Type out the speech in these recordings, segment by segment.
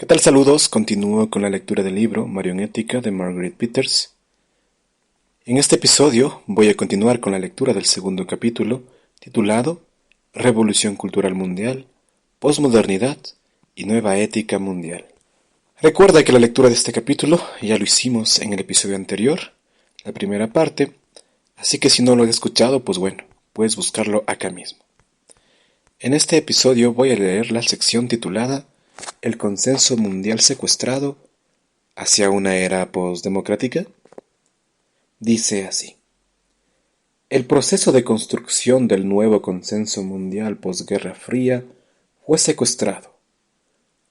¿Qué tal? Saludos, continúo con la lectura del libro Marionética de Margaret Peters. En este episodio voy a continuar con la lectura del segundo capítulo, titulado Revolución Cultural Mundial, Posmodernidad y Nueva Ética Mundial. Recuerda que la lectura de este capítulo ya lo hicimos en el episodio anterior, la primera parte, así que si no lo has escuchado, pues bueno, puedes buscarlo acá mismo. En este episodio voy a leer la sección titulada El consenso mundial secuestrado hacia una era postdemocrática. Dice así: el proceso de construcción del nuevo consenso mundial posguerra fría fue secuestrado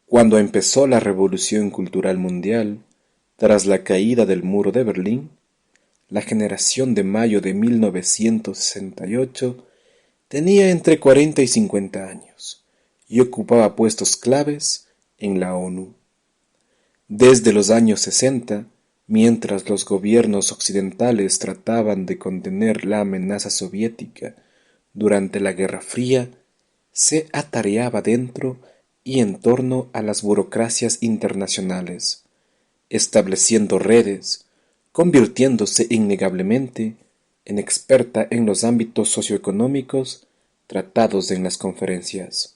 cuando empezó la revolución cultural mundial. Tras la caída del muro de Berlín, la generación de mayo de 1968 tenía entre 40 y 50 años y ocupaba puestos claves en la ONU. Desde los años 60, mientras los gobiernos occidentales trataban de contener la amenaza soviética durante la Guerra Fría, se atareaba dentro y en torno a las burocracias internacionales, estableciendo redes, convirtiéndose innegablemente en experta en los ámbitos socioeconómicos tratados en las conferencias.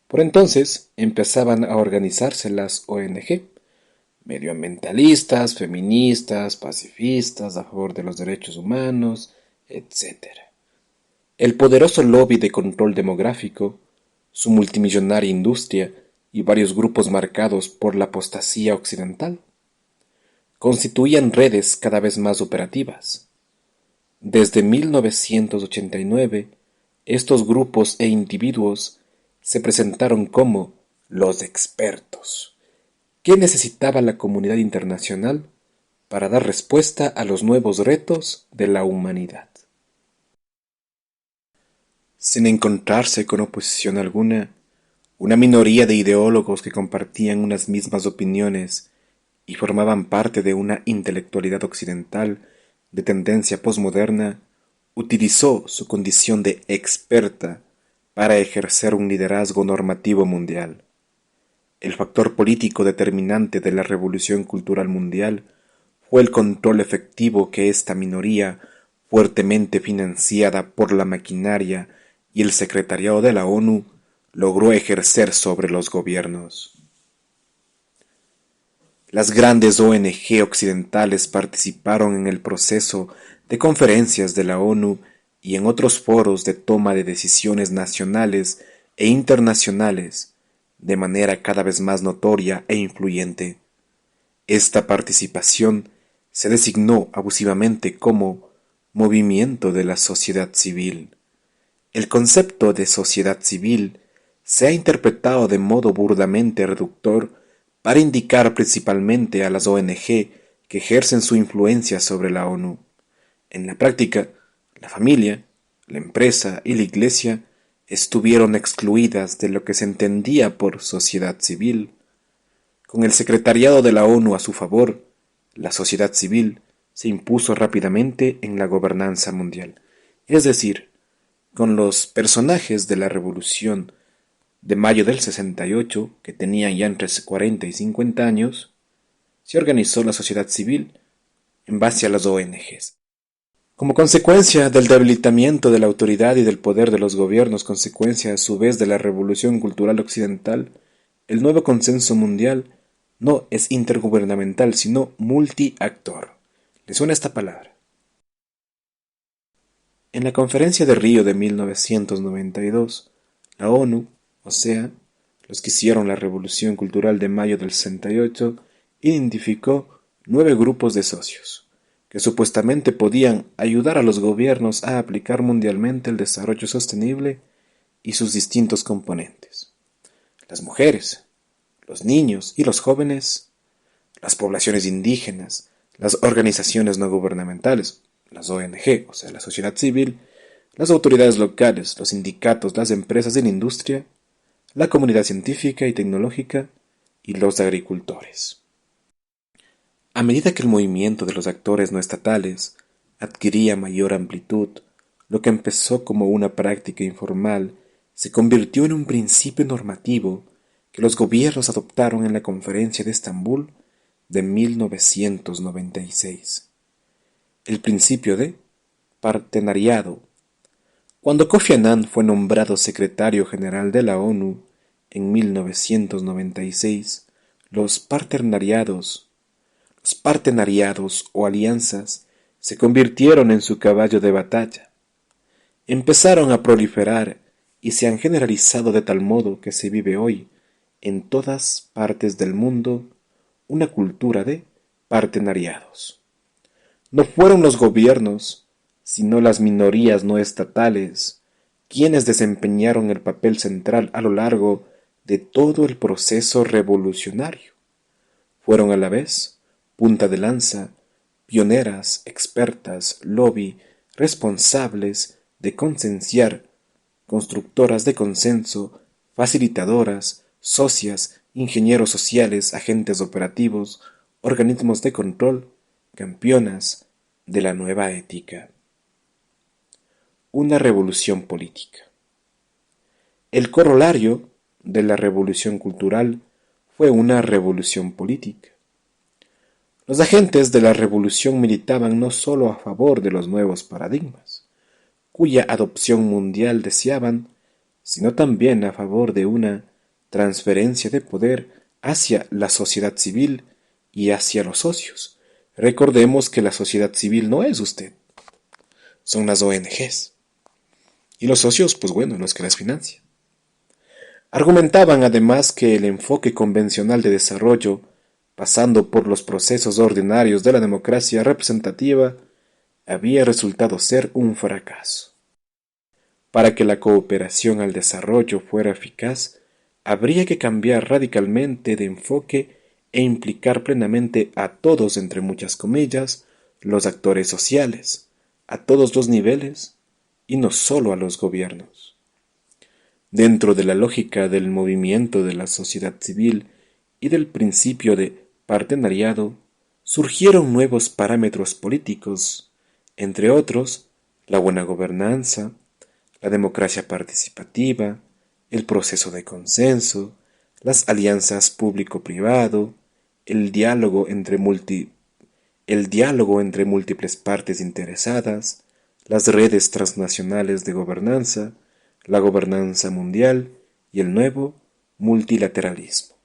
Por entonces empezaban a organizarse las ONG, medioambientalistas, feministas, pacifistas, a favor de los derechos humanos, etc. El poderoso lobby de control demográfico, su multimillonaria industria y varios grupos marcados por la apostasía occidental constituían redes cada vez más operativas. Desde 1989, estos grupos e individuos se presentaron como los expertos. ¿Qué necesitaba la comunidad internacional para dar respuesta a los nuevos retos de la humanidad? Sin encontrarse con oposición alguna, una minoría de ideólogos que compartían unas mismas opiniones y formaban parte de una intelectualidad occidental de tendencia posmoderna, utilizó su condición de experta para ejercer un liderazgo normativo mundial. El factor político determinante de la revolución cultural mundial fue el control efectivo que esta minoría, fuertemente financiada por la maquinaria y el secretariado de la ONU, logró ejercer sobre los gobiernos. Las grandes ONG occidentales participaron en el proceso de conferencias de la ONU y en otros foros de toma de decisiones nacionales e internacionales de manera cada vez más notoria e influyente. Esta participación se designó abusivamente como movimiento de la sociedad civil. El concepto de sociedad civil se ha interpretado de modo burdamente reductor para indicar principalmente a las ONG que ejercen su influencia sobre la ONU. En la práctica, la familia, la empresa y la iglesia estuvieron excluidas de lo que se entendía por sociedad civil. Con el secretariado de la ONU a su favor, la sociedad civil se impuso rápidamente en la gobernanza mundial. Es decir, con los personajes de la revolución de mayo del 68, que tenían ya entre 40 y 50 años, se organizó la sociedad civil en base a las ONGs. Como consecuencia del debilitamiento de la autoridad y del poder de los gobiernos, consecuencia a su vez de la revolución cultural occidental, el nuevo consenso mundial no es intergubernamental, sino multiactor. ¿Le suena esta palabra? En la Conferencia de Río de 1992, la ONU, o sea, los que hicieron la Revolución Cultural de mayo del 68, identificó 9 grupos de socios, que supuestamente podían ayudar a los gobiernos a aplicar mundialmente el desarrollo sostenible y sus distintos componentes: las mujeres, los niños y los jóvenes, las poblaciones indígenas, las organizaciones no gubernamentales, las ONG, o sea, la sociedad civil, las autoridades locales, los sindicatos, las empresas de la industria, la comunidad científica y tecnológica y los agricultores. A medida que el movimiento de los actores no estatales adquiría mayor amplitud, lo que empezó como una práctica informal se convirtió en un principio normativo que los gobiernos adoptaron en la Conferencia de Estambul de 1996. El principio de partenariado. Cuando Kofi Annan fue nombrado secretario general de la ONU en 1996, los partenariados o alianzas se convirtieron en su caballo de batalla. Empezaron a proliferar y se han generalizado de tal modo que se vive hoy, en todas partes del mundo, una cultura de partenariados. No fueron los gobiernos, sino las minorías no estatales, quienes desempeñaron el papel central a lo largo de todo el proceso revolucionario. Fueron a la vez punta de lanza, pioneras, expertas, lobby, responsables de concienciar, constructoras de consenso, facilitadoras, socias, ingenieros sociales, agentes operativos, organismos de control, campeonas de la nueva ética. Una revolución política. El corolario de la revolución cultural fue una revolución política. Los agentes de la revolución militaban no solo a favor de los nuevos paradigmas, cuya adopción mundial deseaban, sino también a favor de una transferencia de poder hacia la sociedad civil y hacia los socios. Recordemos que la sociedad civil no es usted, son las ONGs. Y los socios, pues bueno, los que las financian. Argumentaban además que el enfoque convencional de desarrollo, pasando por los procesos ordinarios de la democracia representativa, había resultado ser un fracaso. Para que la cooperación al desarrollo fuera eficaz, habría que cambiar radicalmente de enfoque e implicar plenamente a todos, entre muchas comillas, los actores sociales, a todos los niveles, y no solo a los gobiernos. Dentro de la lógica del movimiento de la sociedad civil y del principio de partenariado, surgieron nuevos parámetros políticos, entre otros, la buena gobernanza, la democracia participativa, el proceso de consenso, las alianzas público-privado, el diálogo entre múltiples partes interesadas, las redes transnacionales de gobernanza, la gobernanza mundial y el nuevo multilateralismo.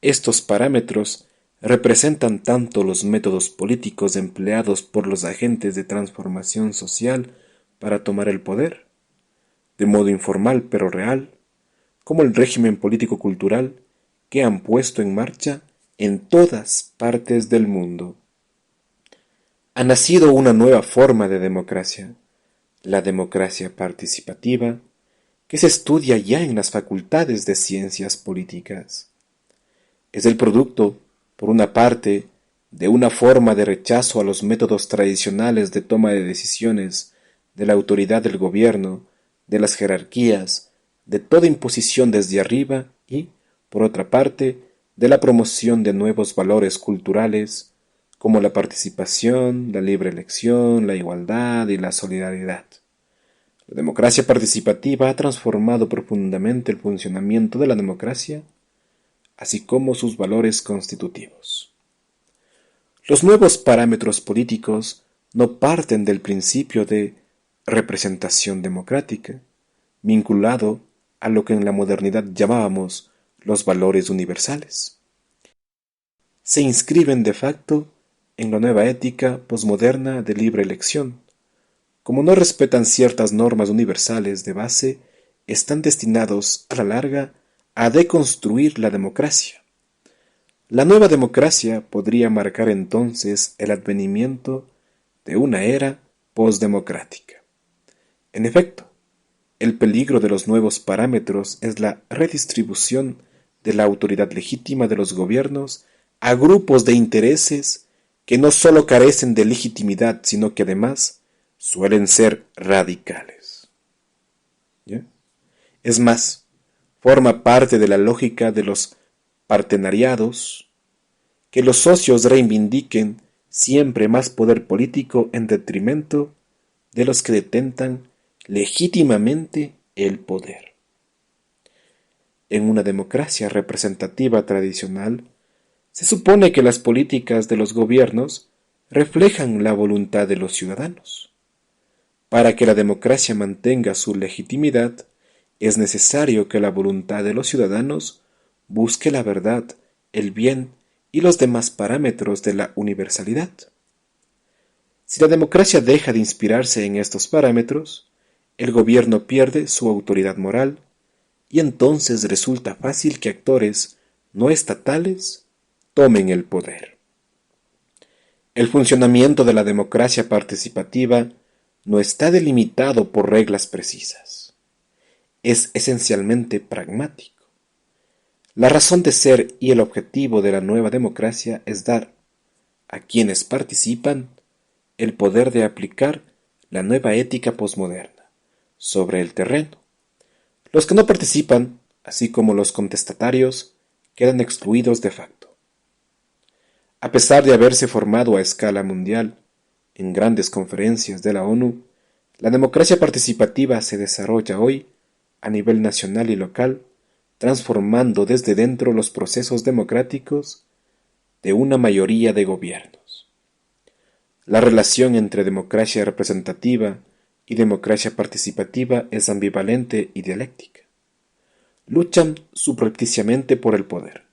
Estos parámetros representan tanto los métodos políticos empleados por los agentes de transformación social para tomar el poder, de modo informal pero real, como el régimen político-cultural que han puesto en marcha en todas partes del mundo. Ha nacido una nueva forma de democracia, la democracia participativa, que se estudia ya en las facultades de ciencias políticas. Es el producto, por una parte, de una forma de rechazo a los métodos tradicionales de toma de decisiones, de la autoridad del gobierno, de las jerarquías, de toda imposición desde arriba y, por otra parte, de la promoción de nuevos valores culturales, como la participación, la libre elección, la igualdad y la solidaridad. La democracia participativa ha transformado profundamente el funcionamiento de la democracia, así como sus valores constitutivos. Los nuevos parámetros políticos no parten del principio de representación democrática, vinculado a lo que en la modernidad llamábamos los valores universales. Se inscriben de facto en la nueva ética posmoderna de libre elección. Como no respetan ciertas normas universales de base, están destinados, a la larga, a deconstruir la democracia. La nueva democracia podría marcar entonces el advenimiento de una era postdemocrática. En efecto, el peligro de los nuevos parámetros es la redistribución de la autoridad legítima de los gobiernos a grupos de intereses que no solo carecen de legitimidad, sino que además suelen ser radicales. ¿Ya? Es más, forma parte de la lógica de los partenariados que los socios reivindiquen siempre más poder político en detrimento de los que detentan legítimamente el poder. En una democracia representativa tradicional, se supone que las políticas de los gobiernos reflejan la voluntad de los ciudadanos. Para que la democracia mantenga su legitimidad, es necesario que la voluntad de los ciudadanos busque la verdad, el bien y los demás parámetros de la universalidad. Si la democracia deja de inspirarse en estos parámetros, el gobierno pierde su autoridad moral y entonces resulta fácil que actores no estatales tomen el poder. El funcionamiento de la democracia participativa no está delimitado por reglas precisas. Es esencialmente pragmático. La razón de ser y el objetivo de la nueva democracia es dar a quienes participan el poder de aplicar la nueva ética posmoderna sobre el terreno. Los que no participan, así como los contestatarios, quedan excluidos de facto. A pesar de haberse formado a escala mundial en grandes conferencias de la ONU, la democracia participativa se desarrolla hoy a nivel nacional y local, transformando desde dentro los procesos democráticos de una mayoría de gobiernos. La relación entre democracia representativa y democracia participativa es ambivalente y dialéctica. Luchan subrepticiamente por el poder.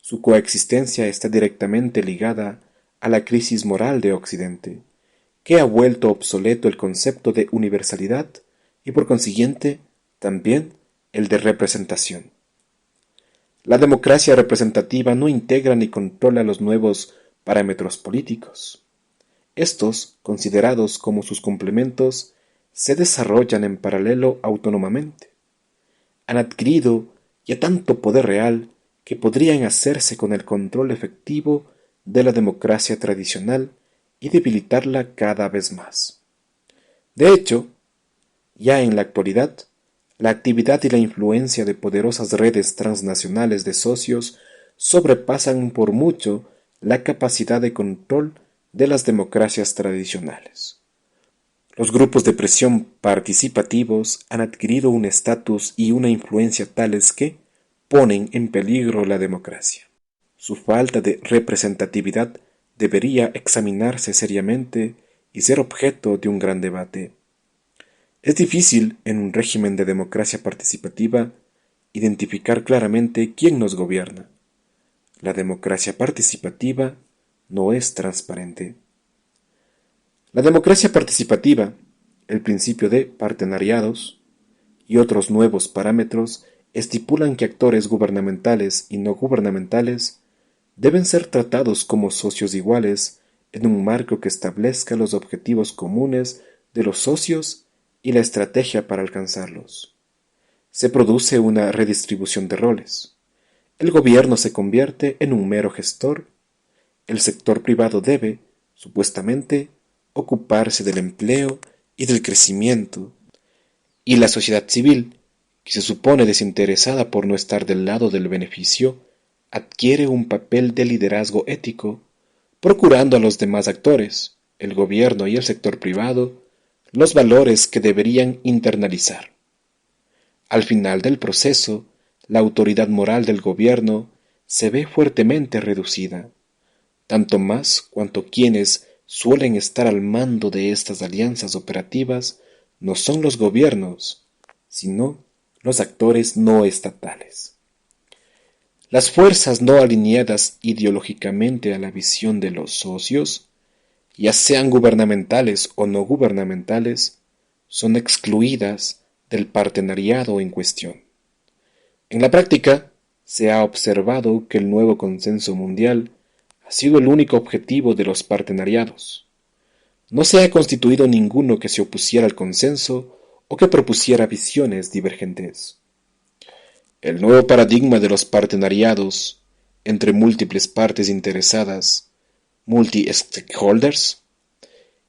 Su coexistencia está directamente ligada a la crisis moral de Occidente, que ha vuelto obsoleto el concepto de universalidad y por consiguiente también el de representación. La democracia representativa no integra ni controla los nuevos parámetros políticos. Estos, considerados como sus complementos, se desarrollan en paralelo autónomamente. Han adquirido ya tanto poder real que podrían hacerse con el control efectivo de la democracia tradicional y debilitarla cada vez más. De hecho, ya en la actualidad, la actividad y la influencia de poderosas redes transnacionales de socios sobrepasan por mucho la capacidad de control de las democracias tradicionales. Los grupos de presión participativos han adquirido un estatus y una influencia tales que ponen en peligro la democracia. Su falta de representatividad debería examinarse seriamente y ser objeto de un gran debate. Es difícil, en un régimen de democracia participativa, identificar claramente quién nos gobierna. La democracia participativa no es transparente. La democracia participativa, el principio de partenariados y otros nuevos parámetros estipulan que actores gubernamentales y no gubernamentales deben ser tratados como socios iguales en un marco que establezca los objetivos comunes de los socios y la estrategia para alcanzarlos. Se produce una redistribución de roles. El gobierno se convierte en un mero gestor. El sector privado debe, supuestamente, ocuparse del empleo y del crecimiento. Y la sociedad civil, que se supone desinteresada por no estar del lado del beneficio, adquiere un papel de liderazgo ético, procurando a los demás actores, el gobierno y el sector privado, los valores que deberían internalizar. Al final del proceso, la autoridad moral del gobierno se ve fuertemente reducida, tanto más cuanto quienes suelen estar al mando de estas alianzas operativas no son los gobiernos, sino los actores no estatales. Las fuerzas no alineadas ideológicamente a la visión de los socios, ya sean gubernamentales o no gubernamentales, son excluidas del partenariado en cuestión. En la práctica, se ha observado que el nuevo consenso mundial ha sido el único objetivo de los partenariados. No se ha constituido ninguno que se opusiera al consenso o que propusiera visiones divergentes. El nuevo paradigma de los partenariados entre múltiples partes interesadas, multi-stakeholders,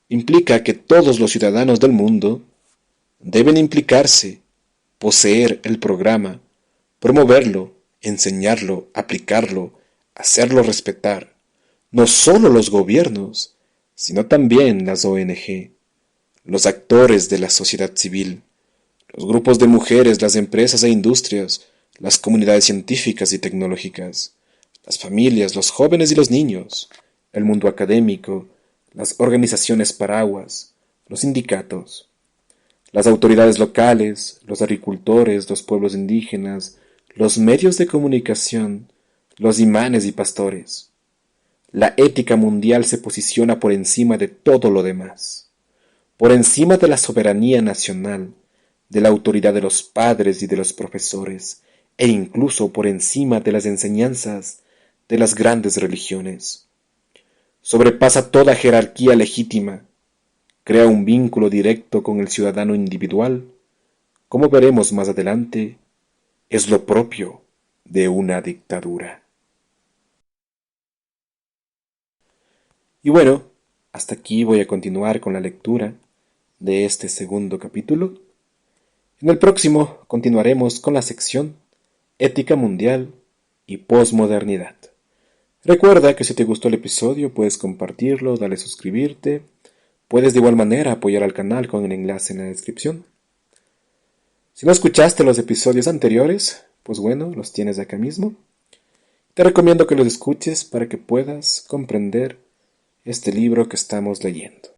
implica que todos los ciudadanos del mundo deben implicarse, poseer el programa, promoverlo, enseñarlo, aplicarlo, hacerlo respetar, no solo los gobiernos, sino también las ONG, los actores de la sociedad civil, los grupos de mujeres, las empresas e industrias, las comunidades científicas y tecnológicas, las familias, los jóvenes y los niños, el mundo académico, las organizaciones paraguas, los sindicatos, las autoridades locales, los agricultores, los pueblos indígenas, los medios de comunicación, los imanes y pastores. La ética mundial se posiciona por encima de todo lo demás, por encima de la soberanía nacional, de la autoridad de los padres y de los profesores, e incluso por encima de las enseñanzas de las grandes religiones. Sobrepasa toda jerarquía legítima, crea un vínculo directo con el ciudadano individual, como veremos más adelante, es lo propio de una dictadura. Y bueno, hasta aquí voy a continuar con la lectura de este segundo capítulo. En el próximo continuaremos con la sección Ética Mundial y Posmodernidad. Recuerda que si te gustó el episodio puedes compartirlo, dale suscribirte. Puedes de igual manera apoyar al canal con el enlace en la descripción. Si no escuchaste los episodios anteriores, pues bueno, los tienes acá mismo. Te recomiendo que los escuches para que puedas comprender este libro que estamos leyendo.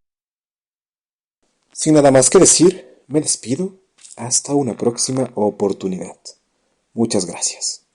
Sin nada más que decir, me despido. Hasta una próxima oportunidad. Muchas gracias.